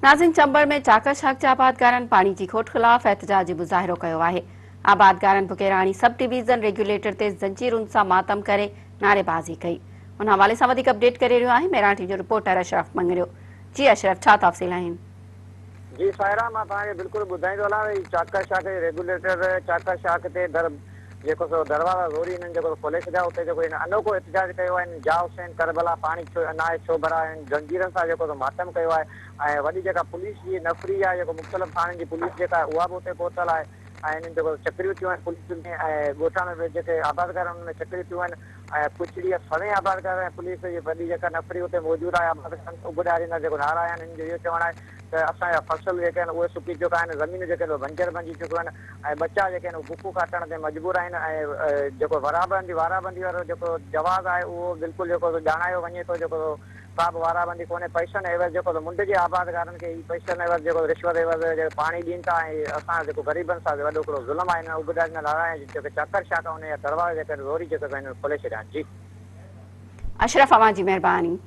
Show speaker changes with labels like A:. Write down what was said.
A: नाज़रीन, चंबड़ में चाकरशाक जा आबादगारन पानी की खोट खिलाफ एहतजाज मुज़ाहिरो कयो आहे। आबादगारन बुकेराणी सब डिवीज़न रेगुलेटर ते जंजीरुनि सां मातम करे नारेबाज़ी कई। उन हवाले सां वधीक अपडेट करे रहियो आहे मराठी जो रिपोर्टर اشرف मंङड़ियो। जी اشرف, छा तफ़सील आहिनि?
B: जी सायरा, मां तव्हांखे बिल्कुलु ॿुधाईंदो हलां चाकरशाक रेगुलेटर चाकरशाक ते जेको सो दरवाज़ा ज़ोरी हिननि जेको खोले छॾिया। उते जेको हिन अनोखो एहतजाज कयो आहे। जा हुसैन करबला पाणी छो न आहे, छो भरा आहिनि, जंजीरनि सां जेको मातम कयो आहे। ऐं वॾी जेका पुलिस जी नफ़री आहे, जेको मुख़्तलिफ़ थाणनि जी पुलिस जेका आहे उहा बि उते पहुतल आहे। ऐं हिननि जेको चक्रियूं थियूं आहिनि पुलिस में, ऐं ॻोठा में जेके आबादगार उन में चक्रियूं थियूं आहिनि। ऐं कुझु ॾींहं सवें आबादगार ऐं पुलिस जी वॾी जेका नफ़री उते मौजूदु आहे। आबादगार उबॾारींदा जेको नारा आहिनि, हिननि जो इहो चवणु आहे त असांजा फसल जेके आहिनि उहे सुकी चुका आहिनि, ज़मीन जेके आहिनि बंजर बणिजी चुकियूं आहिनि। ऐं बचा जेके आहिनि बुकूं काटण ते मजबूर आहिनि। ऐं जेको वाराबंदी वारो जेको जवाज़ आहे उहो बिल्कुलु जेको ॼाणायो वञे थो, जेको का बि वाराबंदी कोन्हे। पैसनि एवज़ जेको मुंड जे आबादगारनि खे पैसनि एवज़ जेको रिश्वत एवज़ पाणी ॾियनि था। ऐं असां जेको ग़रीबनि सां वॾो हिकिड़ो ज़ुल्म आहे, हिन उबॾारींदा नारा जेके चाकरशाक उन जा दरवाज़ा जेके ज़ोरी जेके आहिनि खोले छॾिया आहिनि। जी
A: اشرف, अवां जी महिरबानी।